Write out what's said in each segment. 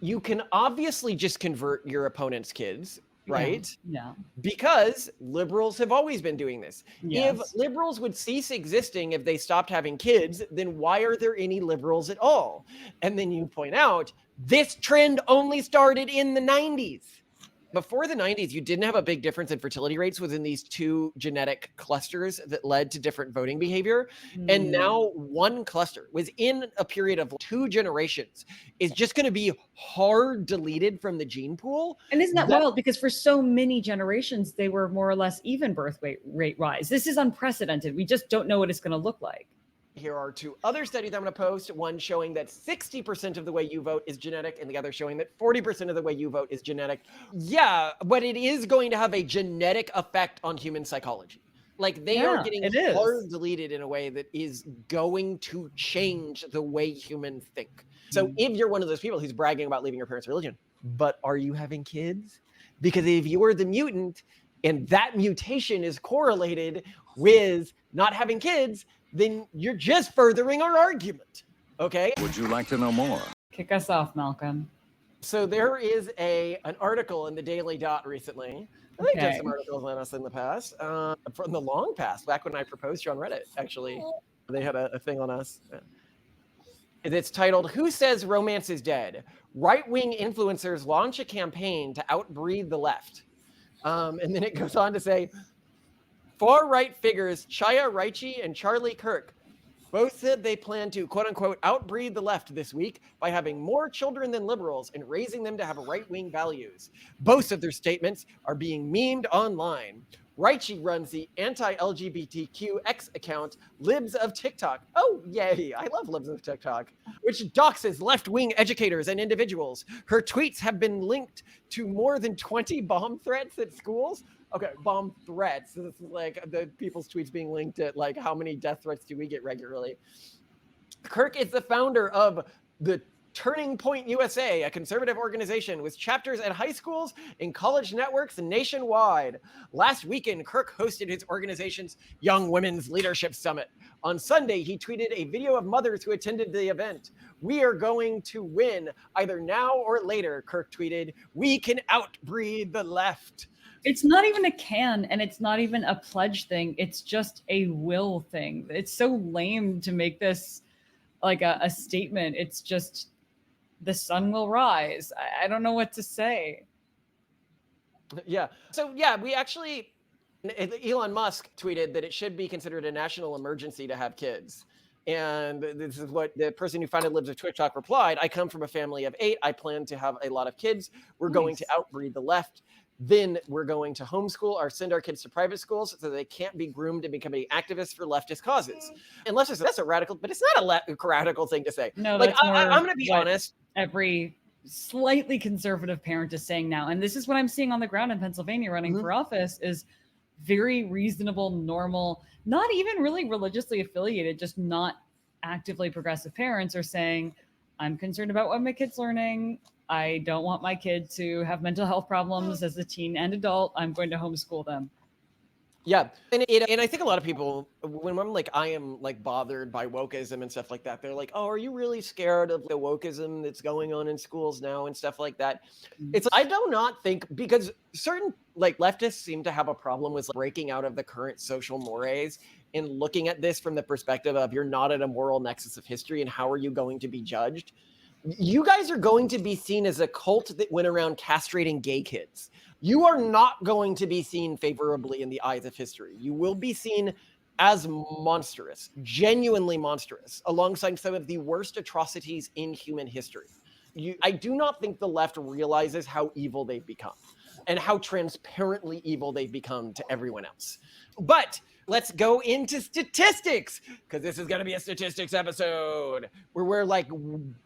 You can obviously just convert your opponent's kids, right? Yeah. Because liberals have always been doing this. Yes. If liberals would cease existing if they stopped having kids, then why are there any liberals at all? And then you point out this trend only started in the 90s. Before the 90s, you didn't have a big difference in fertility rates within these two genetic clusters that led to different voting behavior. And now one cluster within a period of 2 generations is just going to be hard deleted from the gene pool. And isn't that wild? Because for so many generations, they were more or less even birth rate rise. This is unprecedented. We just don't know what it's going to look like. Here are 2 other studies I'm going to post, one showing that 60% of the way you vote is genetic, and the other showing that 40% of the way you vote is genetic. Yeah, but it is going to have a genetic effect on human psychology. Like, they are getting hard deleted in a way that is going to change the way humans think. So if you're one of those people who's bragging about leaving your parents' religion, but are you having kids? Because if you are the mutant and that mutation is correlated with not having kids, then you're just furthering our argument, okay? Would you like to know more? Kick us off, Malcolm. So there is an article in the Daily Dot recently. I think there's some articles on us in the past, from the long past, back when I proposed you on Reddit, actually. They had a thing on us. It's titled, "Who Says Romance is Dead? Right-wing influencers launch a campaign to outbreed the left." And then it goes on to say, far-right figures Chaya Raichi and Charlie Kirk both said they plan to, quote-unquote, outbreed the left this week by having more children than liberals and raising them to have right-wing values. Both of their statements are being memed online. Raichi runs the anti-LGBTQ X account Libs of TikTok. Oh, yay. I love Libs of TikTok, which doxes left-wing educators and individuals. Her tweets have been linked to more than 20 bomb threats at schools. Okay, bomb threats. This is like the people's tweets being linked at like how many death threats do we get regularly. Kirk is the founder of the Turning Point USA, a conservative organization with chapters at high schools and college networks nationwide. Last weekend, Kirk hosted his organization's Young Women's Leadership Summit. On Sunday, he tweeted a video of mothers who attended the event. "We are going to win, either now or later," Kirk tweeted. "We can outbreed the left." It's not even a can, and it's not even a pledge thing. It's just a will thing. It's so lame to make this like a statement. It's just, the sun will rise. I don't know what to say. Yeah. So yeah, we actually, Elon Musk tweeted that it should be considered a national emergency to have kids. And this is what the person who founded Libs of TikTok replied: "I come from a family of 8. I plan to have a lot of kids. We're going to outbreed the left. Then we're going to homeschool or send our kids to private schools so they can't be groomed to becoming activists for leftist causes." And let's just say that's a radical, but it's not a radical thing to say. No, like, that's more I'm going to be honest. Every slightly conservative parent is saying now, and this is what I'm seeing on the ground in Pennsylvania running for office, is very reasonable, normal, not even really religiously affiliated, just not actively progressive parents are saying, "I'm concerned about what my kid's learning. I don't want my kid to have mental health problems as a teen and adult. I'm going to homeschool them." Yeah. And I think a lot of people, when I'm like, I am like bothered by wokeism and stuff like that, they're like, "Oh, are you really scared of the wokeism that's going on in schools now and stuff like that?" It's, I do not think, because certain like leftists seem to have a problem with breaking out of the current social mores and looking at this from the perspective of, you're not at a moral nexus of history and how are you going to be judged? You guys are going to be seen as a cult that went around castrating gay kids. You are not going to be seen favorably in the eyes of history. You will be seen as monstrous, genuinely monstrous, alongside some of the worst atrocities in human history. I do not think the left realizes how evil they've become and how transparently evil they've become to everyone else. But let's go into statistics, because this is going to be a statistics episode where we're like,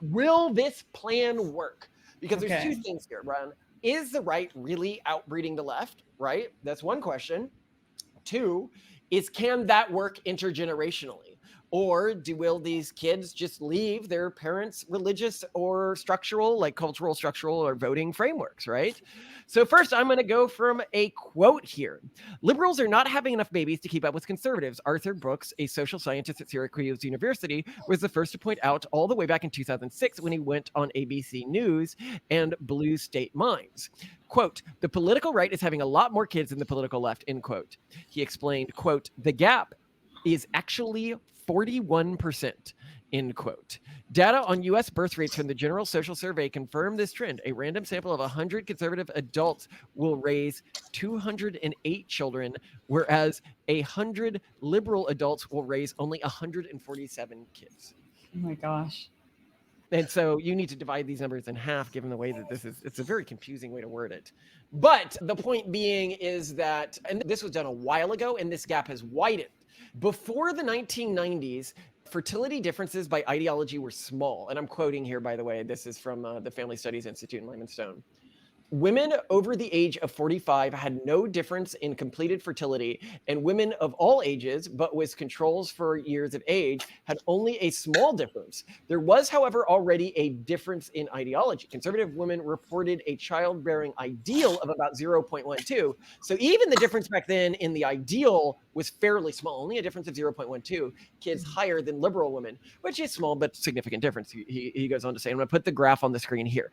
will this plan work? Because there's 2 things here, Brian. Is the right really outbreeding the left, right? That's one question. 2 is, can that work intergenerationally? Or will these kids just leave their parents' religious or structural, like cultural, structural, or voting frameworks, right? So first, I'm going to go from a quote here. Liberals are not having enough babies to keep up with conservatives. Arthur Brooks, a social scientist at Syracuse University, was the first to point out all the way back in 2006 when he went on ABC News and Blue State Minds. Quote, the political right is having a lot more kids than the political left, end quote. He explained, quote, the gap is actually 41%, end quote. Data on U.S. birth rates from the General Social Survey confirm this trend. A random sample of 100 conservative adults will raise 208 children, whereas 100 liberal adults will raise only 147 kids. Oh my gosh. And so you need to divide these numbers in half, given the way that it's a very confusing way to word it. But the point being is that, and this was done a while ago, and this gap has widened. Before the 1990s, fertility differences by ideology were small. And I'm quoting here, by the way, this is from the Family Studies Institute in Limestone. Women over the age of 45 had no difference in completed fertility, and women of all ages, but with controls for years of age, had only a small difference. There was, however, already a difference in ideology. Conservative women reported a childbearing ideal of about 0.12. So even the difference back then in the ideal was fairly small, only a difference of 0.12 kids higher than liberal women, which is small but significant difference. He goes on to say, I'm going to put the graph on the screen here.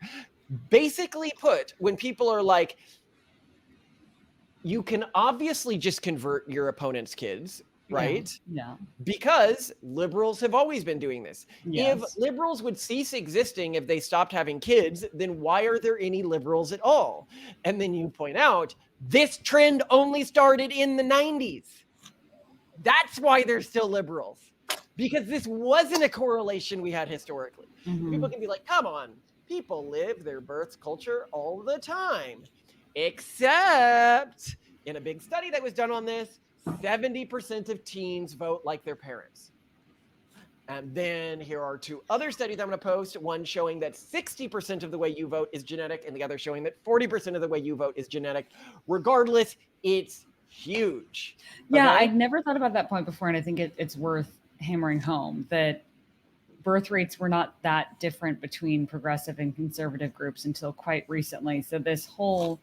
Basically put, when people are like, you can obviously just convert your opponent's kids, right? Yeah. Because liberals have always been doing this. Yes. If liberals would cease existing if they stopped having kids, then why are there any liberals at all? And then you point out, this trend only started in the 90s. That's why they're still liberals. Because this wasn't a correlation we had historically. Mhm. People can be like, come on, people live their birth culture all the time. Except in a big study that was done on this, 70% of teens vote like their parents. And then here are two other studies I'm going to post, one showing that 60% of the way you vote is genetic, and the other showing that 40% of the way you vote is genetic. Regardless, it's huge. Yeah, Okay? I'd never thought about that point before, and I think it's worth hammering home that birth rates were not that different between progressive and conservative groups until quite recently. So this whole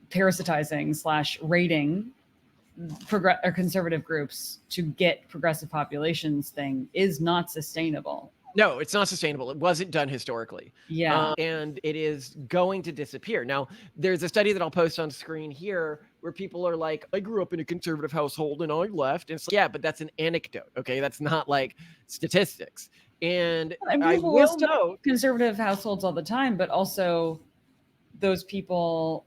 parasitizing / rating or conservative groups to get progressive populations thing is not sustainable. No, it's not sustainable. It wasn't done historically. Yeah. And it is going to disappear. Now, there's a study that I'll post on screen here where people are like, I grew up in a conservative household and I left. And it's like, yeah, but that's an anecdote. Okay. That's not like statistics. And I will note, conservative households all the time, but also those people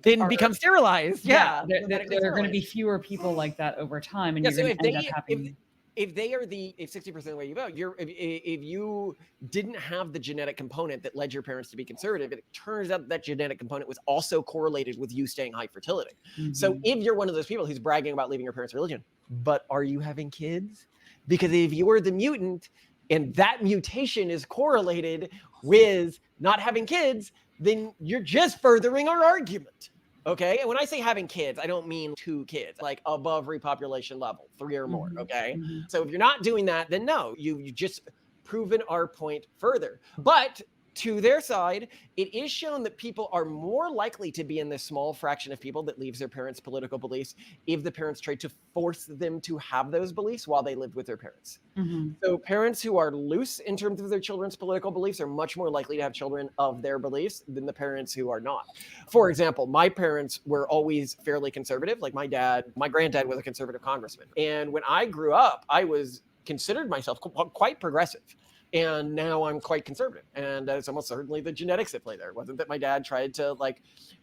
then become sterilized. Yeah. there are going to be fewer people like that over time. And Yeah, you're going to end up having... If they are if 60% of the way you vote, if you didn't have the genetic component that led your parents to be conservative, it turns out that genetic component was also correlated with you staying high fertility. Mm-hmm. So if you're one of those people who's bragging about leaving your parents' religion, but are you having kids? Because if you are the mutant and that mutation is correlated with not having kids, then you're just furthering our argument. Okay. And when I say having kids, I don't mean 2 kids, like above repopulation level, 3 or more. Okay. Mm-hmm. So if you're not doing that, then no, you just proven our point further. But to their side, it is shown that people are more likely to be in this small fraction of people that leaves their parents' political beliefs if the parents tried to force them to have those beliefs while they lived with their parents. Mm-hmm. So parents who are loose in terms of their children's political beliefs are much more likely to have children of their beliefs than the parents who are not. For example, my parents were always fairly conservative. Like my granddad was a conservative congressman. And when I grew up, I considered myself quite progressive. And now I'm quite conservative. And it's almost certainly the genetics that play there. It wasn't that my dad tried to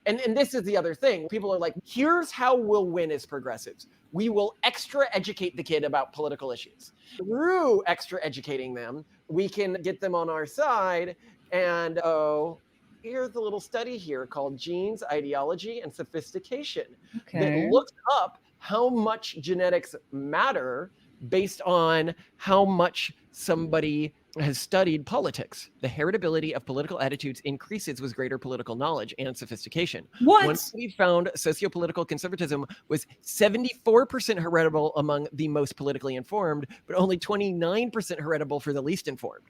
and this is the other thing. People are like, here's how we'll win as progressives. We will extra educate the kid about political issues. Through extra educating them, we can get them on our side. And here's a little study here called Genes, Ideology, and Sophistication that looks up how much genetics matter based on how much somebody has studied politics. The heritability of political attitudes increases with greater political knowledge and sophistication. What? One study found sociopolitical conservatism was 74% heritable among the most politically informed, but only 29% heritable for the least informed.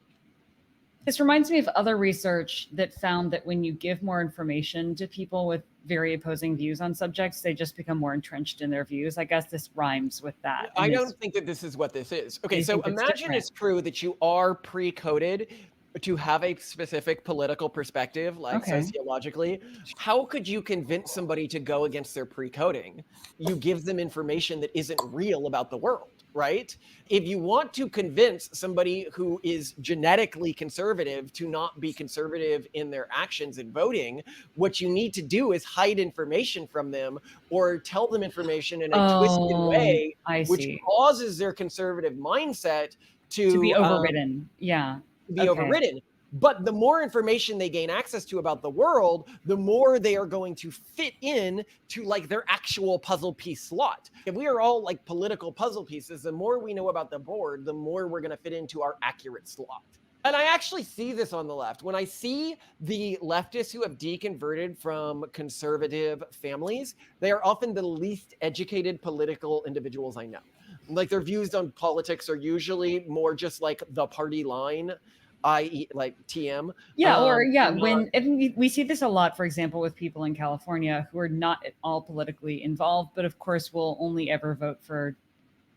This reminds me of other research that found that when you give more information to people with very opposing views on subjects, they just become more entrenched in their views. I guess this rhymes with that. I don't think that this is what this is. Okay, so imagine different? it's true that you are pre-coded to have a specific political perspective, like Okay. sociologically. How could you convince somebody to go against their pre-coding? You give them information that isn't real about the world, right? If you want to convince somebody who is genetically conservative to not be conservative in their actions and voting, what you need to do is hide information from them or tell them information in a twisted way, which causes their conservative mindset to be overridden. Overridden. But the more information they gain access to about the world, the more they are going to fit in to like their actual puzzle piece slot. If we are all like political puzzle pieces, the more we know about the board, the more we're going to fit into our accurate slot. And I actually see this on the left. When I see the leftists who have deconverted from conservative families, they are often the least educated political individuals I know. Like their views on politics are usually more just like the party line, i.e. like TM. When we see this a lot, for example, with people in California who are not at all politically involved, but of course will only ever vote for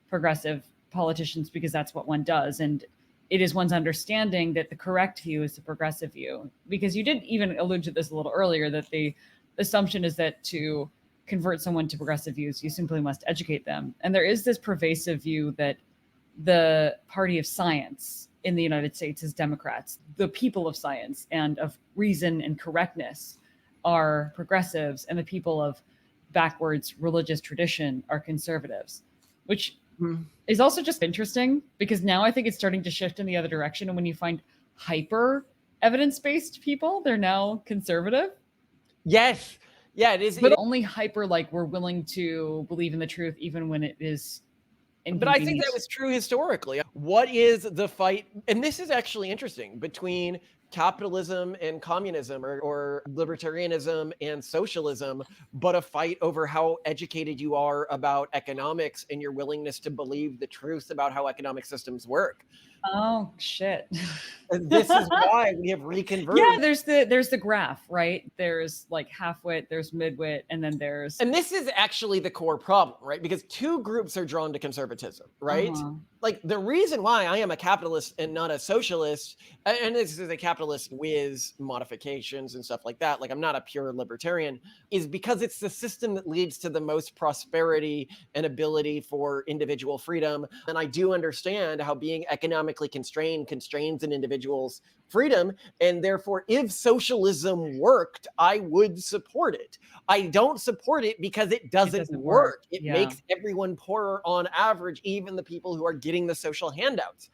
progressive politicians because that's what one does. And it is one's understanding that the correct view is the progressive view. Because you did even allude to this a little earlier, that the assumption is that to convert someone to progressive views, you simply must educate them. And there is this pervasive view that the party of science in the United States is Democrats. The people of science and of reason and correctness are progressives, and the people of backwards religious tradition are conservatives, which is also just interesting because now I think it's starting to shift in the other direction. And when you find hyper evidence-based people, they're now conservative. Yes. Yeah, it is. But only hyper, like we're willing to believe in the truth even when it is But I think that was true historically. What is the fight? And this is actually interesting between capitalism and communism or libertarianism and socialism, but a fight over how educated you are about economics and your willingness to believe the truth about how economic systems work. Oh, shit. And this is why we have reconverted. Yeah, there's the graph, right? There's like half-wit, there's mid-wit, and then there's... And this is actually the core problem, right? Because two groups are drawn to conservatism, right? Like the reason why I am a capitalist and not a socialist, and this is a capitalist with modifications and stuff like that, like I'm not a pure libertarian, is because it's the system that leads to the most prosperity and ability for individual freedom. And I do understand how being economically constrained constrains an individual's freedom. And therefore, if socialism worked, I would support it. I don't support it because it doesn't work. It makes everyone poorer on average, even the people who are getting the social handouts.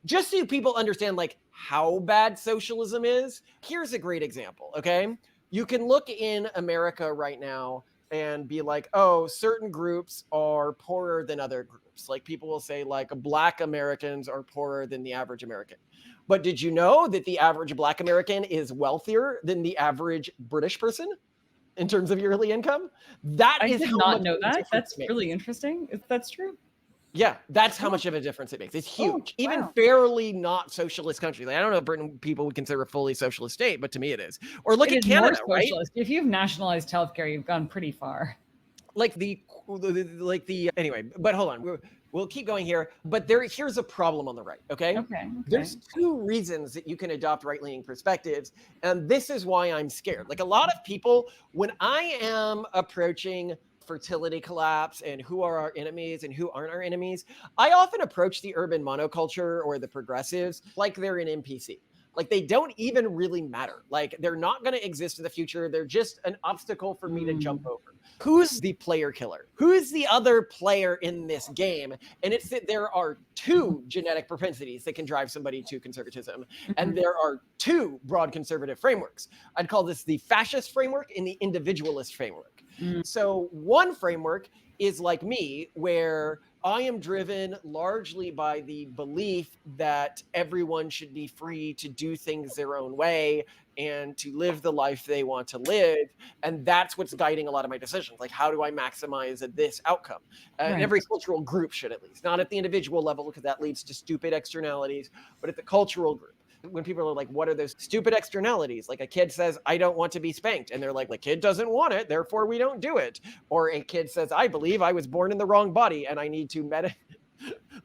Just so people understand like how bad socialism is, here's a great example, okay? You can look in America right now and be like, oh, certain groups are poorer than other groups. Like people will say like Black Americans are poorer than the average American. But did you know that the average Black American is wealthier than the average British person in terms of yearly income? I did not know that. That's really interesting. If that's true. Yeah, that's how much of a difference it makes. It's huge. Even fairly not socialist countries. Like, I don't know if Britain people would consider a fully socialist state, but to me it is. Or look at Canada, right? If you've nationalized healthcare, you've gone pretty far. Anyway, but hold on. We'll keep going here. But here's a problem on the right, okay? There's two reasons that you can adopt right-leaning perspectives. And this is why I'm scared. Like a lot of people, when I am approaching fertility collapse and who are our enemies and who aren't our enemies, I often approach the urban monoculture or the progressives like they're an NPC. Like they don't even really matter. Like they're not going to exist in the future. They're just an obstacle for me to jump over. Who's the player killer? Who's the other player in this game? And it's that there are two genetic propensities that can drive somebody to conservatism. And there are two broad conservative frameworks. I'd call this the fascist framework and the individualist framework. So one framework is like me, where I am driven largely by the belief that everyone should be free to do things their own way and to live the life they want to live. And that's what's guiding a lot of my decisions. Like, how do I maximize this outcome? And every cultural group should, at least, not at the individual level, because that leads to stupid externalities, but at the cultural group. When people are like, what are those stupid externalities? Like a kid says, I don't want to be spanked. And they're like, the kid doesn't want it, therefore we don't do it. Or a kid says, I believe I was born in the wrong body and I need to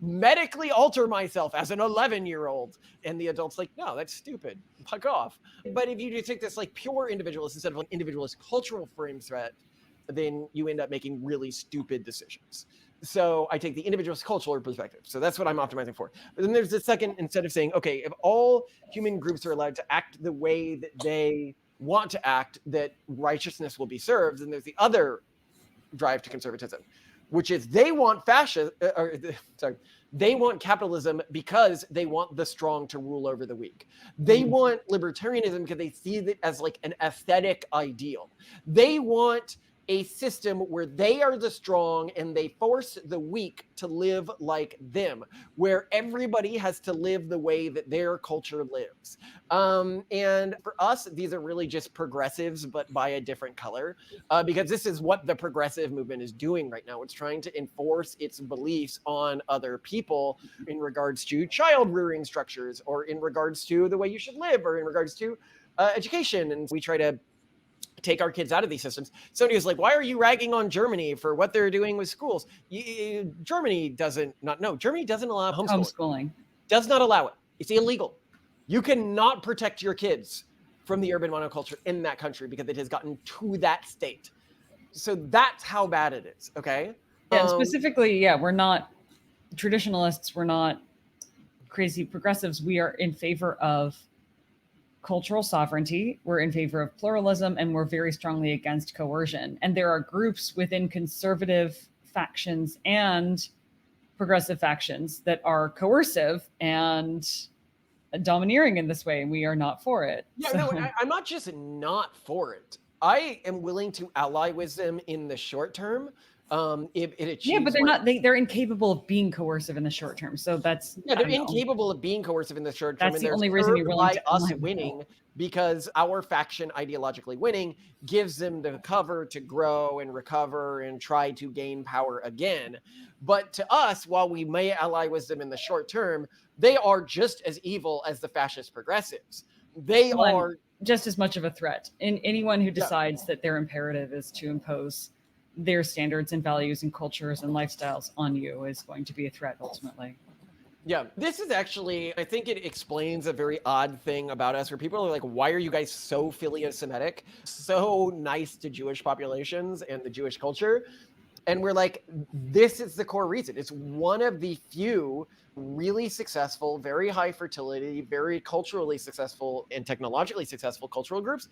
medically alter myself as an 11-year-old. And the adult's like, no, that's stupid. Fuck off. But if you just take this like pure individualist instead of an individualist cultural frame threat, then you end up making really stupid decisions. So I take the individualist cultural perspective. So that's what I'm optimizing for. But then there's the second, instead of saying, okay, if all human groups are allowed to act the way that they want to act, that righteousness will be served, then there's the other drive to conservatism, which is they want they want capitalism because they want the strong to rule over the weak. They want libertarianism because they see it as like an aesthetic ideal. They want a system where they are the strong and they force the weak to live like them, where everybody has to live the way that their culture lives. And for us, these are really just progressives, but by a different color, because this is what the progressive movement is doing right now. It's trying to enforce its beliefs on other people in regards to child rearing structures, or in regards to the way you should live, or in regards to education. And we try to take our kids out of these systems. Somebody was like, why are you ragging on Germany for what they're doing with schools? Germany doesn't allow homeschooling. Does not allow it. It's illegal. You cannot protect your kids from the urban monoculture in that country because it has gotten to that state. So that's how bad it is. Okay. Yeah, specifically, yeah, we're not traditionalists. We're not crazy progressives. We are in favor of cultural sovereignty, we're in favor of pluralism, and we're very strongly against coercion. And there are groups within conservative factions and progressive factions that are coercive and domineering in this way, and we are not for it. Yeah, no, I'm not just not for it. I am willing to ally with them in the short term. If it achieves, yeah, but they're not. They're incapable of being coercive in the short term. So that's they're incapable of being coercive in the short term. That's the only reason you're willing to us winning, because our faction ideologically winning gives them the cover to grow and recover and try to gain power again. But to us, while we may ally with them in the short term, they are just as evil as the fascist progressives. They are just as much of a threat. And anyone who decides that their imperative is to impose their standards and values and cultures and lifestyles on you is going to be a threat ultimately. Yeah, this is actually, I think it explains a very odd thing about us, where people are like, why are you guys so philosemitic, so nice to Jewish populations and the Jewish culture? And we're like, this is the core reason. It's one of the few really successful, very high fertility, very culturally successful and technologically successful cultural groups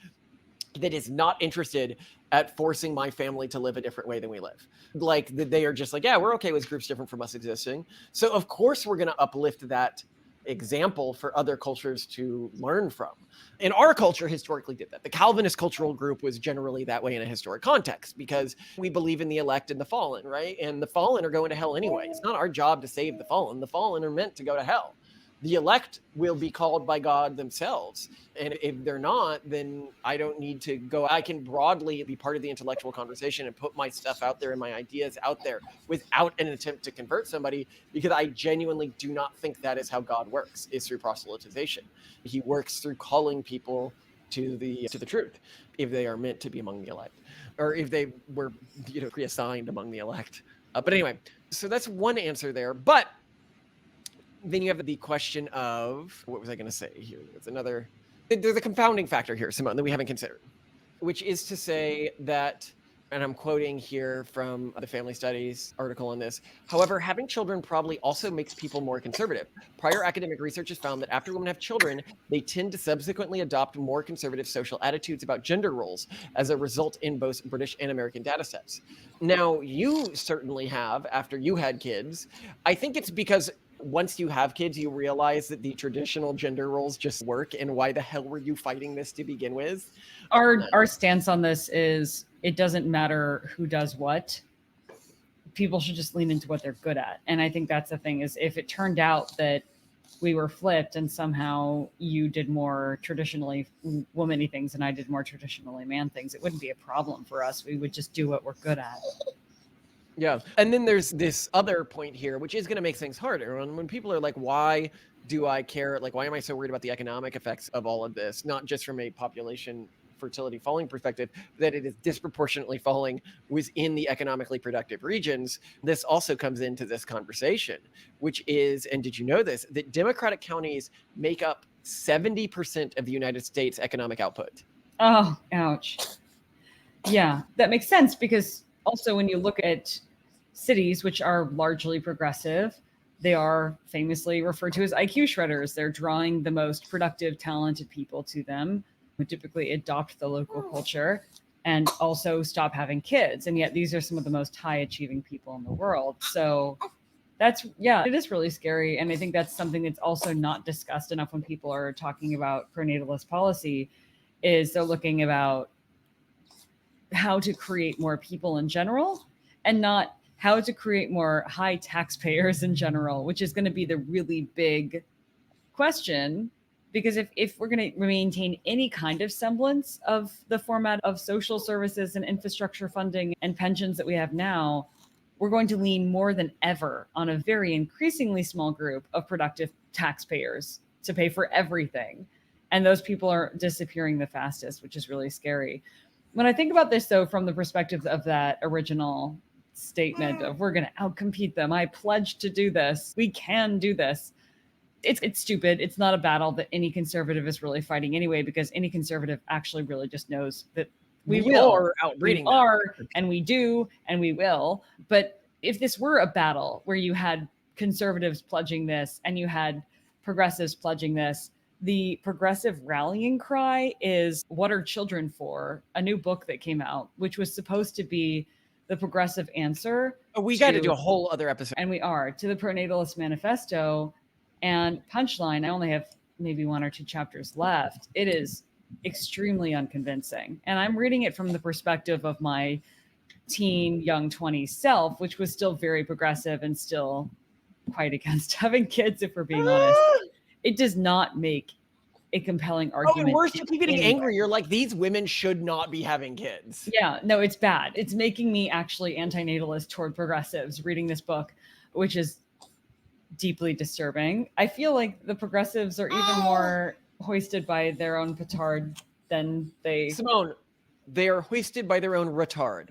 that is not interested at forcing my family to live a different way than we live. Like, they are just like, yeah, we're okay with groups different from us existing. So of course we're going to uplift that example for other cultures to learn from. And our culture historically did that. The Calvinist cultural group was generally that way in a historic context, because we believe in the elect and the fallen, right? And the fallen are going to hell anyway. It's not our job to save the fallen. The fallen are meant to go to hell. The elect will be called by God themselves. And if they're not, then I don't need to go. I can broadly be part of the intellectual conversation and put my stuff out there and my ideas out there without an attempt to convert somebody, because I genuinely do not think that is how God works, is through proselytization. He works through calling people to the truth, if they are meant to be among the elect, or if they were, pre-assigned among the elect. But anyway, so that's one answer there. But then you have the question of, what was I going to say here? There's a confounding factor here, Simone, that we haven't considered, which is to say that, and I'm quoting here from the Family Studies article on this, however, having children probably also makes people more conservative. Prior academic research has found that after women have children, they tend to subsequently adopt more conservative social attitudes about gender roles as a result in both British and American data sets. Now, you certainly have, after you had kids. I think it's because once you have kids, you realize that the traditional gender roles just work, and why the hell were you fighting this to begin with? Our stance on this is, it doesn't matter who does what. people should just lean into what they're good at. And I think that's the thing, is if it turned out that we were flipped and somehow you did more traditionally womany things and I did more traditionally man things, it wouldn't be a problem for us. We would just do what we're good at. Yeah. And then there's this other point here, which is going to make things harder. And when people are like, why do I care? Like, why am I so worried about the economic effects of all of this? Not just from a population fertility falling perspective, that it is disproportionately falling within the economically productive regions. This also comes into this conversation, which is, and did you know this, that Democratic counties make up 70% of the United States economic output? Oh, ouch. Yeah, that makes sense, because also when you look at cities, which are largely progressive, they are famously referred to as IQ shredders. They're drawing the most productive, talented people to them, who typically adopt the local culture and also stop having kids. And yet these are some of the most high achieving people in the world. So that's, yeah, it is really scary. And I think that's something that's also not discussed enough when people are talking about pronatalist policy, is they're looking about how to create more people in general and not how to create more high taxpayers in general, which is going to be the really big question. Because if we're going to maintain any kind of semblance of the format of social services and infrastructure funding and pensions that we have now, we're going to lean more than ever on a very increasingly small group of productive taxpayers to pay for everything. And those people are disappearing the fastest, which is really scary. When I think about this, though, from the perspective of that original statement of we're going to outcompete them, I pledge to do this, we can do this. It's stupid. It's not a battle that any conservative is really fighting anyway, because any conservative actually really just knows that we will. Are outbreeding. We are, and we do, and we will. But if this were a battle where you had conservatives pledging this and you had progressives pledging this, the progressive rallying cry is "What Are Children For?" A new book that came out, which was supposed to be the progressive answer. We got to do a whole other episode. And we are, to the Pronatalist Manifesto. And punchline, I only have maybe 1 or 2 chapters left. It is extremely unconvincing. And I'm reading it from the perspective of my teen, young 20s self, which was still very progressive and still quite against having kids, if we're being honest. It does not make a compelling argument. Oh, and worse, you keep getting angry. You're like, these women should not be having kids. Yeah, no, it's bad. It's making me actually antinatalist toward progressives reading this book, which is deeply disturbing. I feel like the progressives are even more hoisted by their own petard than they... Simone, they are hoisted by their own retard.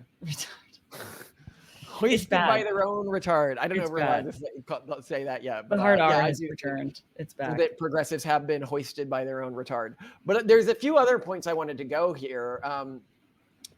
Hoisted by their own retard. I don't know if we're allowed to say that yet. But the hard R has returned. It's back. That progressives have been hoisted by their own retard. But there's a few other points I wanted to go here.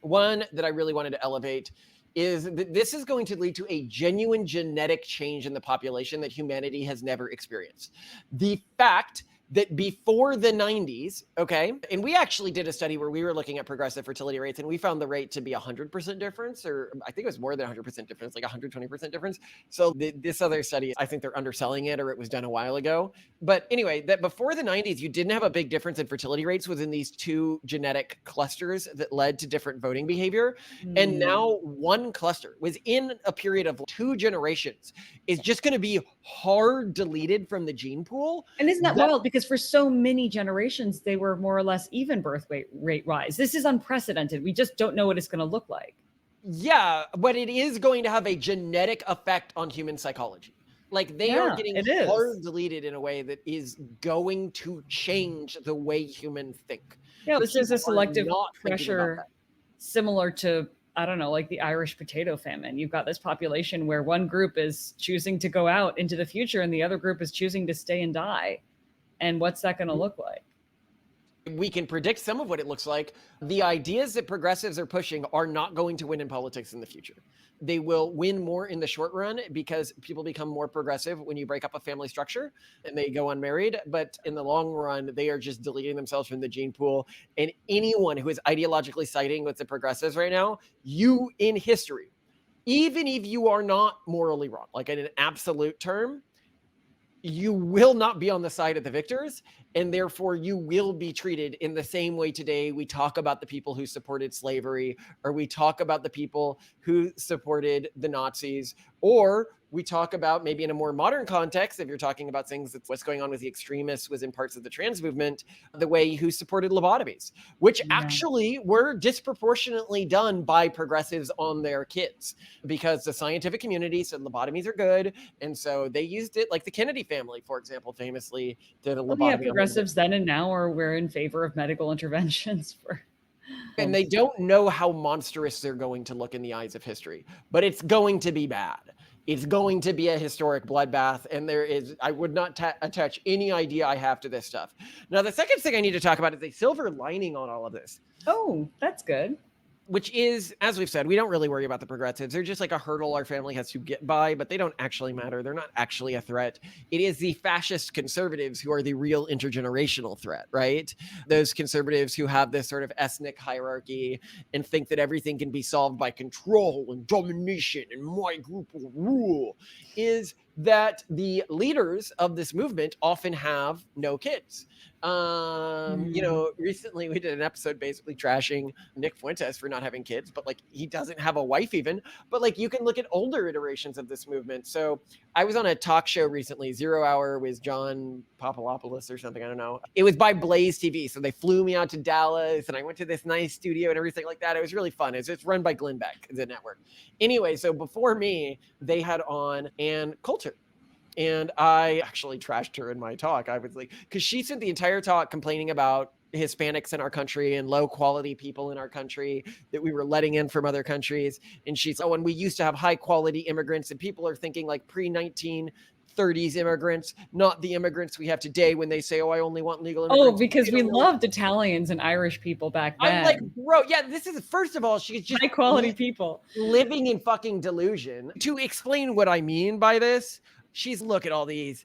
One that I really wanted to elevate is that this is going to lead to a genuine genetic change in the population that humanity has never experienced. The fact that before the 90s, okay, and we actually did a study where we were looking at progressive fertility rates, and we found the rate to be 100% difference, or I think it was more than 100% difference, like 120% difference. So this other study, I think they're underselling it, or it was done a while ago. But anyway, that before the 90s, you didn't have a big difference in fertility rates within these 2 genetic clusters that led to different voting behavior. And now one cluster within a period of 2 generations is just going to be hard deleted from the gene pool. And isn't that wild? Because for so many generations, they were more or less even birth rate rise. This is unprecedented. We just don't know what it's going to look like. Yeah, but it is going to have a genetic effect on human psychology. Like they are getting hard deleted in a way that is going to change the way humans think. Yeah, this is a selective pressure similar to, I don't know, like the Irish potato famine. You've got this population where one group is choosing to go out into the future and the other group is choosing to stay and die. And what's that going to look like? We can predict some of what it looks like. The ideas that progressives are pushing are not going to win in politics in the future. They will win more in the short run because people become more progressive when you break up a family structure and they go unmarried. But in the long run, they are just deleting themselves from the gene pool. And anyone who is ideologically siding with the progressives right now, you in history, even if you are not morally wrong, like in an absolute term, you will not be on the side of the victors. and therefore you will be treated in the same way today we talk about the people who supported slavery, or we talk about the people who supported the Nazis, or we talk about, maybe in a more modern context, if you're talking about things that's what's going on with the extremists within parts of the trans movement, the way who supported lobotomies, which actually were disproportionately done by progressives on their kids, because the scientific community said lobotomies are good. And so they used it, like the Kennedy family, for example, famously did a lobotomy. Progressives then and now we're in favor of medical interventions for. And they don't know how monstrous they're going to look in the eyes of history, but it's going to be bad. It's going to be a historic bloodbath, and I would not attach any idea I have to this stuff. Now, the second thing I need to talk about is a silver lining on all of this. Oh, that's good. Which is, as we've said, we don't really worry about the progressives. They're just like a hurdle our family has to get by, but they don't actually matter. They're not actually a threat. It is the fascist conservatives who are the real intergenerational threat, right? Those conservatives who have this sort of ethnic hierarchy and think that everything can be solved by control and domination and my group will rule, is that the leaders of this movement often have no kids. Recently we did an episode basically trashing Nick Fuentes for not having kids, but like he doesn't have a wife even. But like you can look at older iterations of this movement. So I was on a talk show recently, 0 Hour with John Papalopoulos or something, I don't know. It was by Blaze TV, so they flew me out to Dallas, and I went to this nice studio and everything like that. It was really fun. It's run by Glenn Beck, the network. Anyway, so before me, they had on Ann Coulter. And I actually trashed her in my talk. I was like, because she spent the entire talk complaining about Hispanics in our country and low quality people in our country that we were letting in from other countries. And she's, and we used to have high quality immigrants, and people are thinking like pre-1930s immigrants, not the immigrants we have today when they say, oh, I only want legal immigrants. Oh, because we loved Italians and Irish people back then. I'm like, bro, yeah, this is, first of all, she's just high quality people living in fucking delusion. To explain what I mean by this, she's, look at all these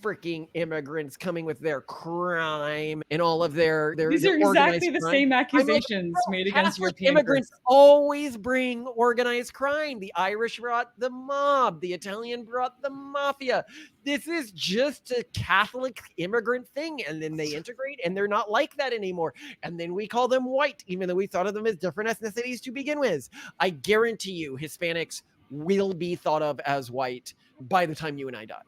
freaking immigrants coming with their crime and all of their these are exactly the same accusations made against European immigrants groups. Always bring organized crime. The Irish brought the mob, the Italian brought the mafia. This is just a Catholic immigrant thing, and then they integrate and they're not like that anymore, and then we call them white even though we thought of them as different ethnicities to begin with. I guarantee you Hispanics will be thought of as white by the time you and I die.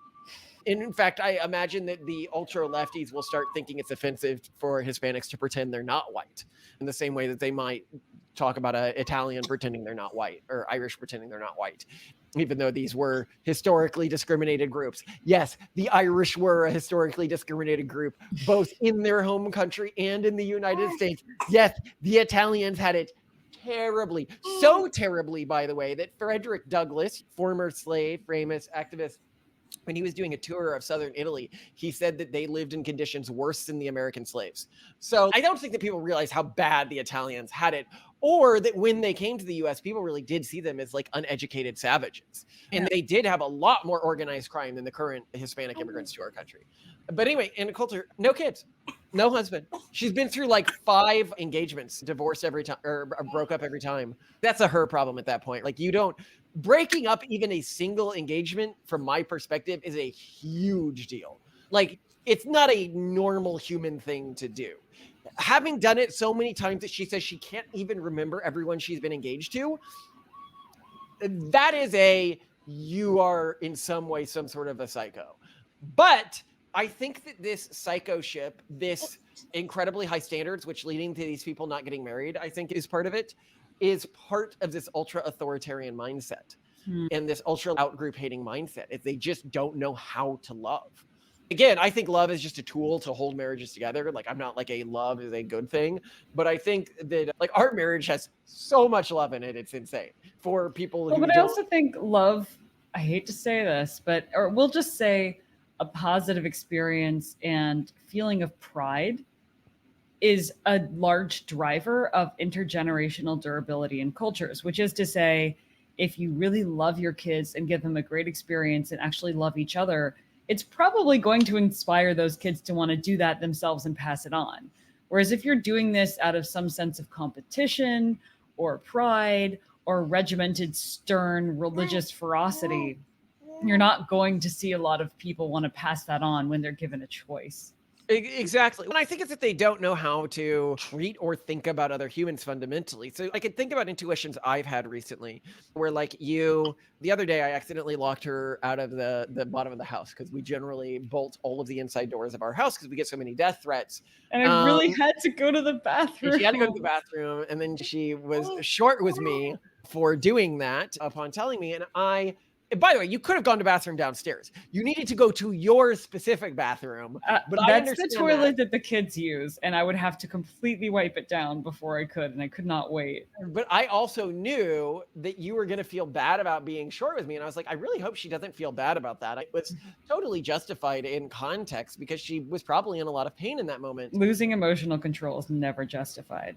And in fact, I imagine that the ultra lefties will start thinking it's offensive for Hispanics to pretend they're not white, in the same way that they might talk about an Italian pretending they're not white, or Irish pretending they're not white, even though these were historically discriminated groups. Yes, the Irish were a historically discriminated group, both in their home country and in the United States. Yes, the Italians had it terribly, so terribly, by the way, that Frederick Douglass, former slave, famous activist, when he was doing a tour of southern Italy, he said that they lived in conditions worse than the American slaves. So I don't think that people realize how bad the Italians had it, or that when they came to the US, people really did see them as like uneducated savages. And they did have a lot more organized crime than the current Hispanic immigrants to our country. But anyway, Ann Coulter, no kids, no husband. She's been through like 5 engagements, divorced every time, or broke up every time. That's a her problem at that point. Like, you don't, breaking up even a single engagement, from my perspective, is a huge deal. Like, it's not a normal human thing to do. Having done it so many times that she says she can't even remember everyone she's been engaged to, that is you are in some way some sort of a psycho. But I think that this psychoship, this incredibly high standards, which leading to these people not getting married, I think is part of it, is part of this ultra authoritarian mindset and this ultra out-group hating mindset. If they just don't know how to love. Again, I think love is just a tool to hold marriages together. Like, I'm not like a love is a good thing, but I think that like our marriage has so much love in it. It's insane for people who But I also think love, I hate to say this, or we'll just say a positive experience and feeling of pride is a large driver of intergenerational durability in cultures, which is to say, if you really love your kids and give them a great experience and actually love each other, it's probably going to inspire those kids to want to do that themselves and pass it on. Whereas if you're doing this out of some sense of competition or pride or regimented, stern religious ferocity, you're not going to see a lot of people want to pass that on when they're given a choice. Exactly. And I think it's that they don't know how to treat or think about other humans fundamentally. So I can think about intuitions I've had recently where like the other day I accidentally locked her out of the bottom of the house because we generally bolt all of the inside doors of our house because we get so many death threats. And I Um, really had to go to the and she had to go to bathroom. the bathroom and then she was short with me for doing that upon telling me. And by the way, you could have gone to bathroom downstairs. You needed to go to your specific bathroom, but I That's the understand toilet that. that the kids use, and I would have to completely wipe it down before I could, and I could not wait. But I also knew that you were going to feel bad about being short with me. And I was like, I really hope she doesn't feel bad about that. It was totally justified in context because she was probably in a lot of pain in that moment. Losing emotional control is never justified.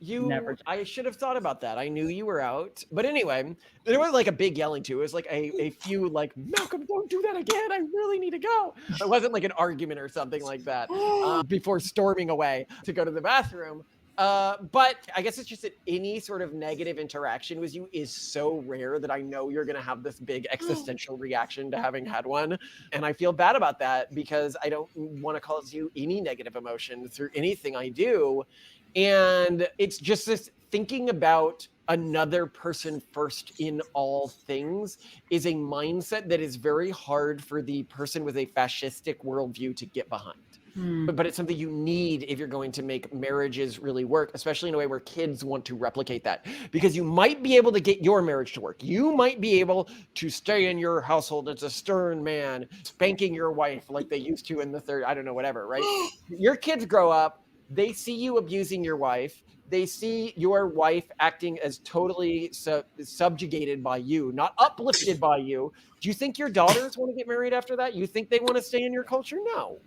Never. I should have thought about that. I knew you were out. But anyway, there was like a big yelling too. It was like a few like, Malcolm, don't do that again. I really need to go. It wasn't like an argument or something like that before storming away to go to the bathroom. But I guess it's just that any sort of negative interaction with you is so rare that I know you're going to have this big existential reaction to having had one. And I feel bad about that because I don't want to cause you any negative emotion through anything I do. And it's just this thinking about another person first in all things is a mindset that is very hard for the person with a fascistic worldview to get behind. But it's something you need if you're going to make marriages really work, especially in a way where kids want to replicate that. Because you might be able to get your marriage to work. You might be able to stay in your household as a stern man, spanking your wife like they used to in the third, I don't know, whatever, right? Your kids grow up, they see you abusing your wife. They see your wife acting as totally subjugated by you, not uplifted by you. Do you think your daughters want to get married after that? You think they want to stay in your culture? No.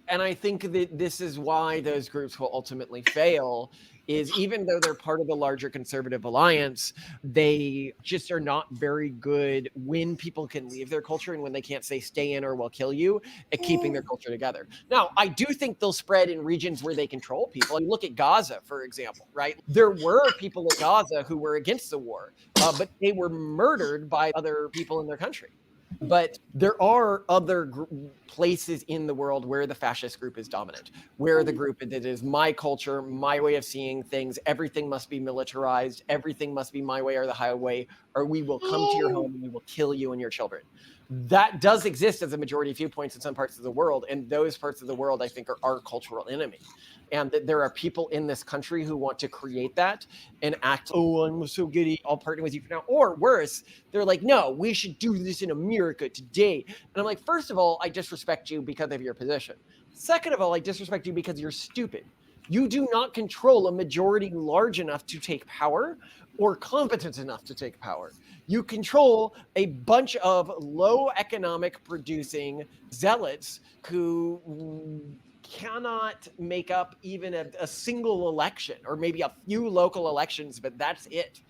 And I think that this is why those groups will ultimately fail is even though they're part of the larger conservative alliance, they just are not very good when people can leave their culture and when they can't say stay in or we'll kill you at keeping their culture together. Now, I do think they'll spread in regions where they control people. You look at Gaza, for example, right? There were people in Gaza who were against the war, but they were murdered by other people in their country. But there are other places in the world where the fascist group is dominant, where the group that is my culture, my way of seeing things, everything must be militarized, everything must be my way or the highway, or we will come to your home and we will kill you and your children. That does exist as a majority viewpoints in some parts of the world, and those parts of the world, I think, are our cultural enemy. And that there are people in this country who want to create that and act, oh, I'm so giddy, I'll partner with you for now. Or worse, they're like, no, we should do this in America today. And I'm like, first of all, I disrespect you because of your position. Second of all, I disrespect you because you're stupid. You do not control a majority large enough to take power or competent enough to take power. You control a bunch of low economic producing zealots who cannot make up even a single election or maybe a few local elections, but that's it.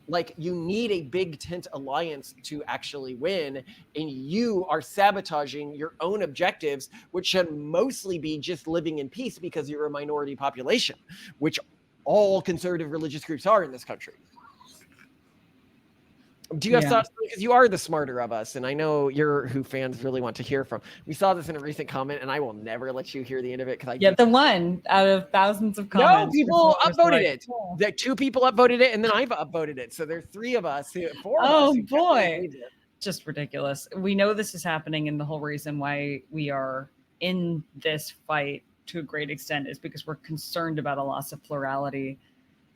Like you need a big tent alliance to actually win, and you are sabotaging your own objectives, which should mostly be just living in peace because you're a minority population, which all conservative religious groups are in this country. Do you have thoughts? Because you are the smarter of us, and I know you're who fans really want to hear from. We saw this in a recent comment, and I will never let you hear the end of it because the one out of thousands of comments. No, people upvoted it. That 2 people upvoted it, and then I've upvoted it. So there's 3 of us, 4 of us. Oh boy, just ridiculous. We know this is happening, and the whole reason why we are in this fight to a great extent is because we're concerned about a loss of plurality.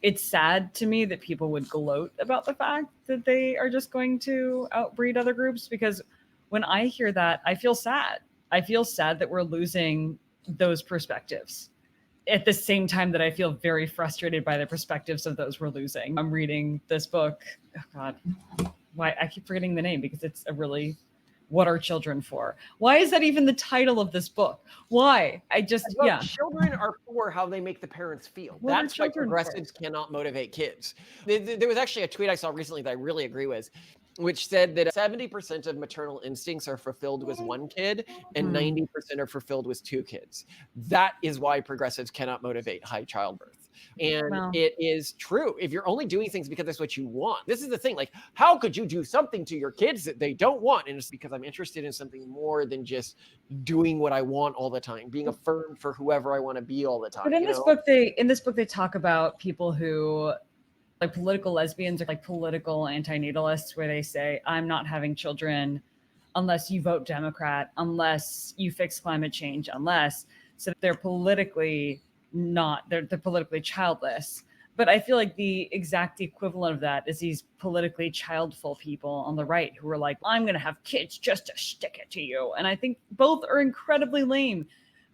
It's sad to me that people would gloat about the fact that they are just going to outbreed other groups, because when I hear that, I feel sad. I feel sad that we're losing those perspectives at the same time that I feel very frustrated by the perspectives of those we're losing. I'm reading this book. Oh God, why I keep forgetting the name because it's a really What Are Children For? Why is that even the title of this book? Why? Children are for how they make the parents feel. That's why progressives cannot motivate kids. There was actually a tweet I saw recently that I really agree with. which said that 70% of maternal instincts are fulfilled with one kid and 90% are fulfilled with two kids. That is why progressives cannot motivate high childbirth. And it is true. If you're only doing things because that's what you want, this is the thing. Like, how could you do something to your kids that they don't want? And it's because I'm interested in something more than just doing what I want all the time, being affirmed for whoever I want to be all the time. But in this book, they talk about people who, like political lesbians or like political antinatalists, where they say, I'm not having children unless you vote Democrat, unless you fix climate change, so they're politically they're politically childless. But I feel like the exact equivalent of that is these politically childful people on the right who are like, I'm going to have kids just to stick it to you. And I think both are incredibly lame.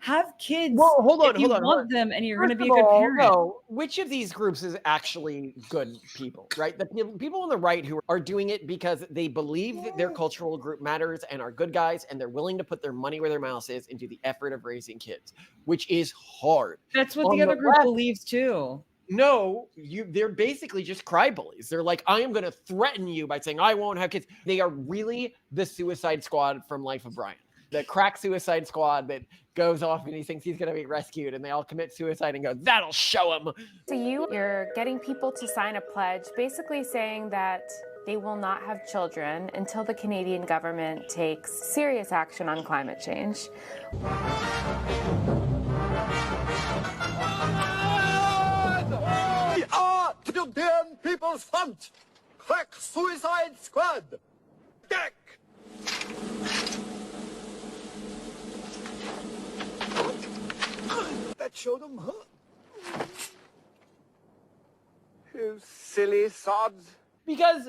Have kids. Well, hold on. Them and you're going to be a good parent. No, which of these groups is actually good people, right? The people on the right who are doing it because they believe that their cultural group matters and are good guys, and they're willing to put their money where their mouth is into the effort of raising kids, which is hard. That's what the other group believes too. No, they're basically just cry bullies. They're like, I am going to threaten you by saying I won't have kids. They are really the Suicide Squad from Life of Brian. The crack suicide squad that goes off and he thinks he's going to be rescued, and they all commit suicide and go, that'll show him. So you're getting people to sign a pledge basically saying that they will not have children until the Canadian government takes serious action on climate change. We are childbearing people's front. Crack suicide squad. Deck. That showed them, huh? You silly sods. Because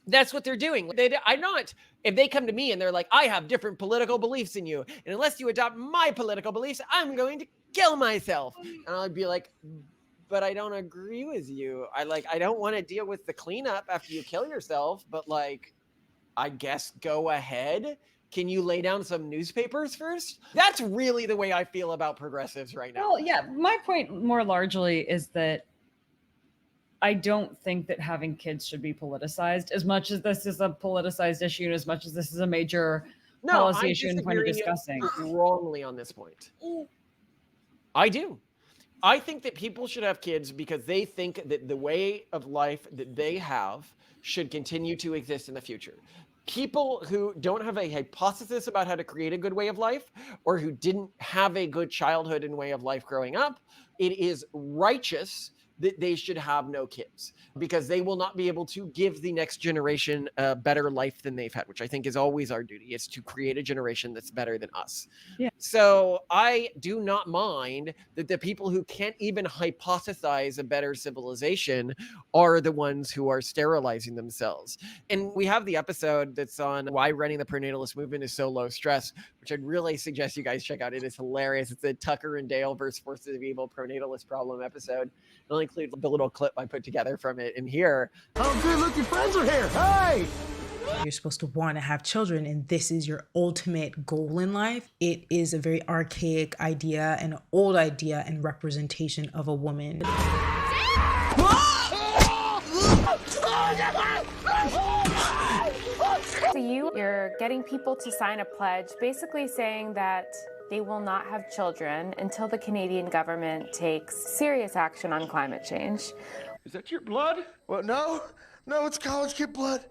that's what they're doing. If they come to me and they're like, I have different political beliefs than you, and unless you adopt my political beliefs, I'm going to kill myself. And I'd be like, but I don't agree with you. I don't want to deal with the cleanup after you kill yourself, but like, I guess go ahead. Can you lay down some newspapers first? That's really the way I feel about progressives right now. Well, yeah, my point more largely is that I don't think that having kids should be politicized as much as this is a politicized issue and as much as this is a major policy issue and point of discussing. Wrongly on this point. I do. I think that people should have kids because they think that the way of life that they have should continue to exist in the future. People who don't have a hypothesis about how to create a good way of life, or who didn't have a good childhood and way of life growing up, it is righteous that they should have no kids, because they will not be able to give the next generation a better life than they've had, which I think is always our duty, is to create a generation that's better than us. Yeah. So I do not mind that the people who can't even hypothesize a better civilization are the ones who are sterilizing themselves. And we have the episode that's on why running the prenatalist movement is so low stress, which I'd really suggest you guys check out. It is hilarious. It's a Tucker and Dale versus Forces of Evil prenatalist problem episode. I'll include the little clip I put together from it in here. Oh, good, look, your friends are here. Hey! You're supposed to want to have children, and this is your ultimate goal in life. It is a very archaic idea, an old idea and representation of a woman. So you're getting people to sign a pledge basically saying that they will not have children until the Canadian government takes serious action on climate change. Is that your blood? Well, no, it's college kid blood.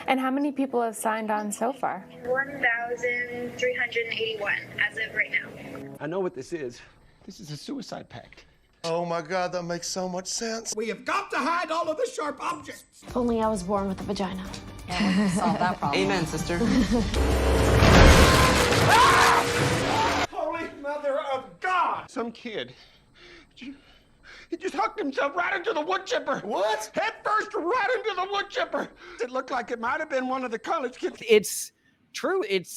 And how many people have signed on so far? 1,381 as of right now. I know what this is. This is a suicide pact. Oh my God, that makes so much sense. We have got to hide all of the sharp objects. If only I was born with a vagina. Yeah, solve that problem. Amen, sister. Holy Mother of God! Some kid. He just hooked himself right into the wood chipper. What? Head first right into the wood chipper. It looked like it might have been one of the college kids. It's true. It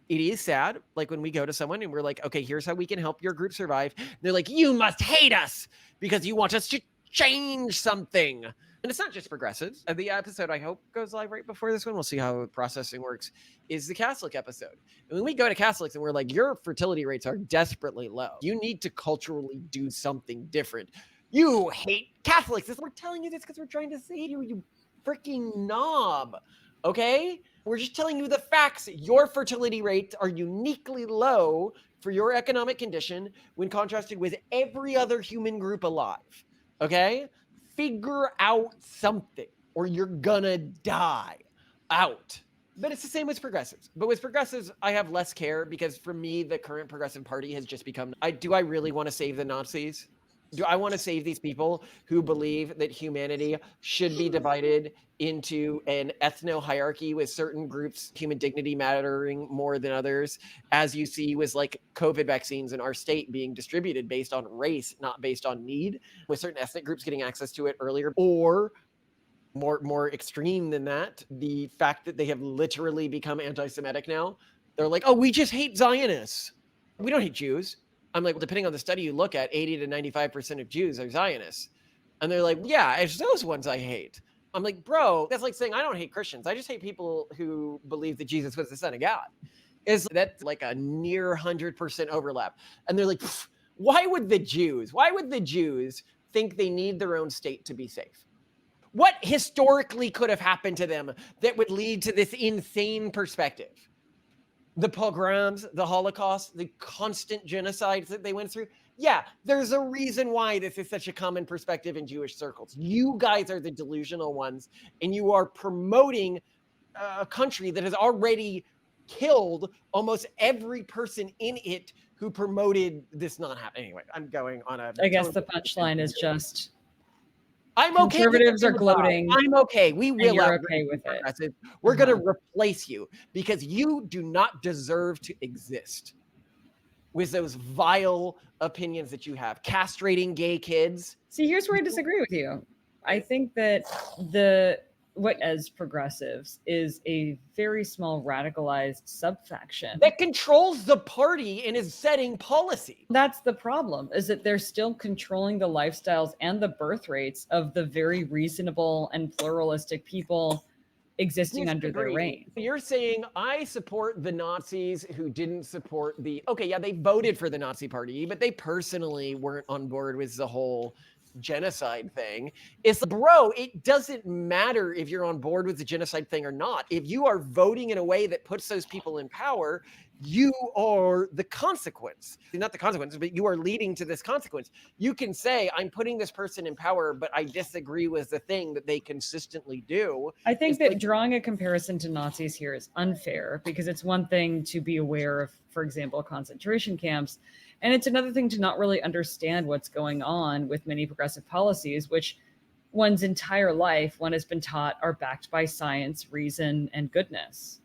is sad. Like when we go to someone and we're like, okay, here's how we can help your group survive. And they're like, you must hate us because you want us to change something. And it's not just progressives. The episode I hope goes live right before this one, we'll see how processing works, is the Catholic episode. And when we go to Catholics and we're like, your fertility rates are desperately low. You need to culturally do something different. You hate Catholics. We're telling you this because we're trying to save you, you freaking knob. Okay? We're just telling you the facts. Your fertility rates are uniquely low for your economic condition when contrasted with every other human group alive. Okay? Figure out something or you're gonna die out. But it's the same with progressives. But with progressives, I have less care because for me, the current progressive party has just become, do I really want to save the Nazis? Do I want to save these people who believe that humanity should be divided into an ethno-hierarchy with certain groups, human dignity mattering more than others, as you see with like COVID vaccines in our state being distributed based on race, not based on need, with certain ethnic groups getting access to it earlier, or more extreme than that, the fact that they have literally become anti-Semitic now. They're like, oh, we just hate Zionists. We don't hate Jews. I'm like, well, depending on the study you look at, 80 to 95% of Jews are Zionists. And they're like, yeah, it's those ones I hate. I'm like, bro, that's like saying I don't hate Christians. I just hate people who believe that Jesus was the Son of God. Is that like a near 100% overlap? And they're like, why would the Jews think they need their own state to be safe? What historically could have happened to them that would lead to this insane perspective? The pogroms, the Holocaust, the constant genocides that they went through. Yeah, there's a reason why this is such a common perspective in Jewish circles. You guys are the delusional ones, and you are promoting a country that has already killed almost every person in it who promoted this not happening. Anyway, I'm going on a... I guess the punchline is just... I'm okay. Conservatives are gloating. I'm okay. We will. You're okay with it. We're going to replace you because you do not deserve to exist with those vile opinions that you have. Castrating gay kids. See, here's where I disagree with you. I think that what as progressives is a very small radicalized subfaction that controls the party and is setting policy. That's the problem, is that they're still controlling the lifestyles and the birth rates of the very reasonable and pluralistic people existing under their reign. You're saying I support the Nazis who didn't support okay, yeah, they voted for the Nazi party, but they personally weren't on board with the whole genocide thing. It's like, bro, it doesn't matter if you're on board with the genocide thing or not. If you are voting in a way that puts those people in power, you are the consequence. Not the consequence, but you are leading to this consequence. You can say, I'm putting this person in power, but I disagree with the thing that they consistently do. I think that drawing a comparison to Nazis here is unfair because it's one thing to be aware of, for example, concentration camps. And it's another thing to not really understand what's going on with many progressive policies, which one's entire life, one has been taught, are backed by science, reason, and goodness.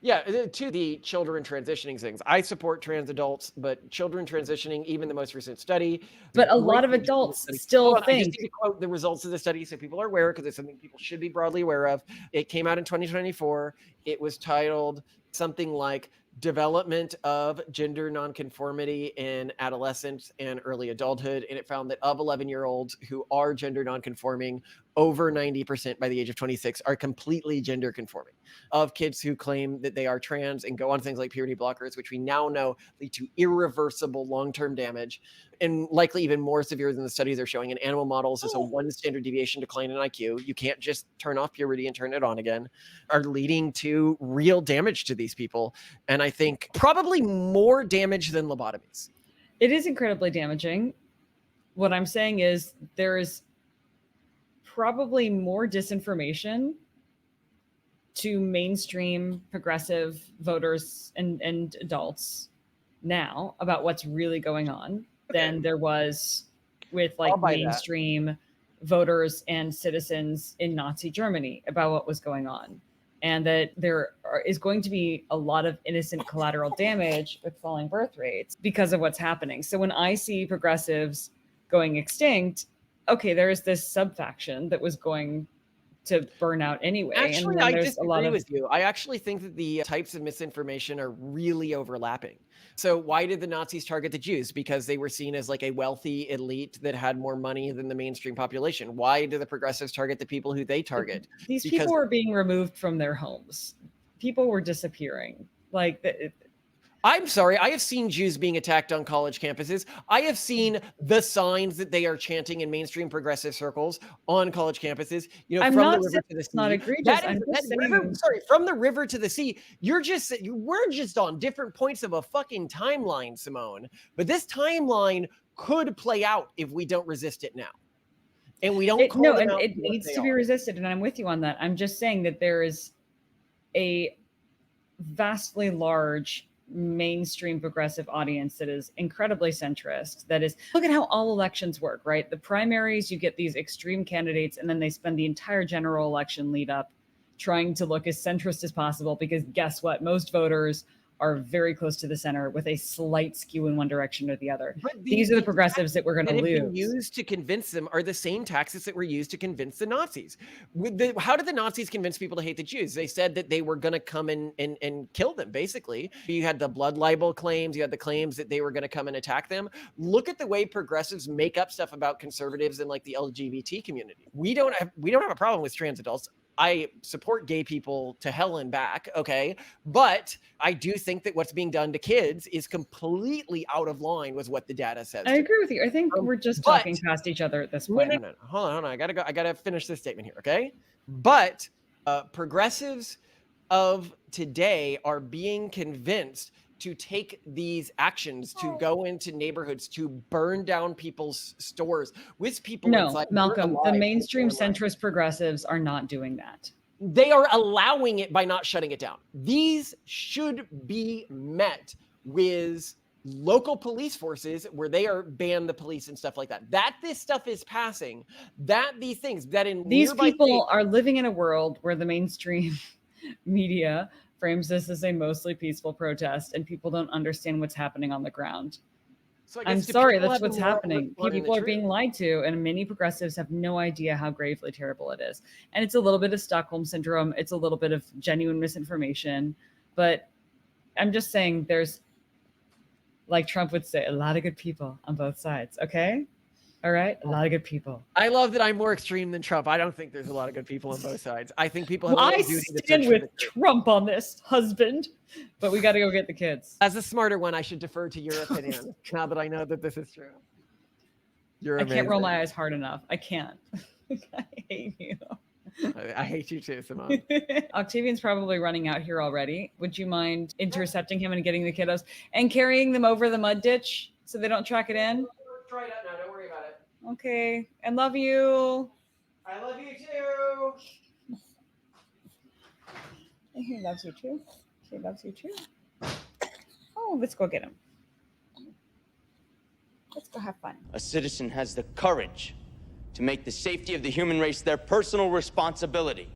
Yeah, to the children transitioning things. I support trans adults, but children transitioning, even the most recent study. But a lot of adults still think... I just need to quote the results of the study so people are aware, because it's something people should be broadly aware of. It came out in 2024. It was titled something like Development of Gender Nonconformity in Adolescence and Early Adulthood. And it found that of 11-year-olds who are gender nonconforming, over 90% by the age of 26 are completely gender conforming. Of kids who claim that they are trans and go on things like puberty blockers, which we now know lead to irreversible long-term damage, and likely even more severe than the studies are showing in animal models, is a 1 standard deviation decline in IQ. You can't just turn off puberty and turn it on again, are leading to real damage to these people. And I think probably more damage than lobotomies. It is incredibly damaging. What I'm saying is there is probably more disinformation to mainstream progressive voters and adults now about what's really going on than there was with like mainstream voters and citizens in Nazi Germany about what was going on. And that there is going to be a lot of innocent collateral damage with falling birth rates because of what's happening. So when I see progressives going extinct, okay, there is this subfaction that was going to burn out anyway. Actually, and I disagree with you. I actually think that the types of misinformation are really overlapping. So why did the Nazis target the Jews? Because they were seen as like a wealthy elite that had more money than the mainstream population. Why do the progressives target the people who they target? These people were being removed from their homes. People were disappearing. Like I'm sorry. I have seen Jews being attacked on college campuses. I have seen the signs that they are chanting in mainstream progressive circles on college campuses. You know, I'm from not the river saying to the it's not sea. egregious. I'm That just river. saying. Sorry, from the river to the sea. We're just on different points of a fucking timeline, Simone. But this timeline could play out if we don't resist it now, and we don't call them out It for what needs they to be are. resisted, and I'm with you on that. I'm just saying that there is a vastly large mainstream progressive audience that is incredibly centrist. That is, look at how all elections work, right? The primaries, you get these extreme candidates, and then they spend the entire general election lead up trying to look as centrist as possible, because guess what? Most voters are very close to the center with a slight skew in one direction or the other. But These are the progressives that we're going to that have been lose. used to convince them are the same tactics that were used to convince the Nazis. How did the Nazis convince people to hate the Jews? They said that they were going to come and kill them, basically. You had the blood libel claims. You had the claims that they were going to come and attack them. Look at the way progressives make up stuff about conservatives and like the LGBT community. We don't have a problem with trans adults. I support gay people to hell and back, okay? But I do think that what's being done to kids is completely out of line with what the data says. I agree with you. I think we're just talking past each other at this point. No. Hold on. I gotta finish this statement here, okay? But progressives of today are being convinced to take these actions, to go into neighborhoods, to burn down people's stores with people No, inside. Malcolm, the mainstream centrist progressives are not doing that. They are allowing it by not shutting it down. These should be met with local police forces where they are ban the police and stuff like that. That this stuff is passing, that these things that in these people are living in a world where the mainstream media frames this as a mostly peaceful protest, and people don't understand what's happening on the ground. So I'm sorry, that's what's happening. People are being lied to, and many progressives have no idea how gravely terrible it is. And it's a little bit of Stockholm syndrome. It's a little bit of genuine misinformation. But I'm just saying there's, like Trump would say, a lot of good people on both sides. Okay? All right? A lot of good people. I love that I'm more extreme than Trump. I don't think there's a lot of good people on both sides. I think people have a I duty to stand search for with Trump on this, husband. But we got to go get the kids. As a smarter one, I should defer to your opinion now that I know that this is true. I can't roll my eyes hard enough. I can't. I hate you. I hate you too, Simone. Octavian's probably running out here already. Would you mind intercepting him and getting the kiddos and carrying them over the mud ditch so they don't track it in? Try it out now. Don't worry about it. Okay. I love you. I love you too. He loves you too. She loves you too. Oh, let's go get him. Let's go have fun. A citizen has the courage to make the safety of the human race their personal responsibility.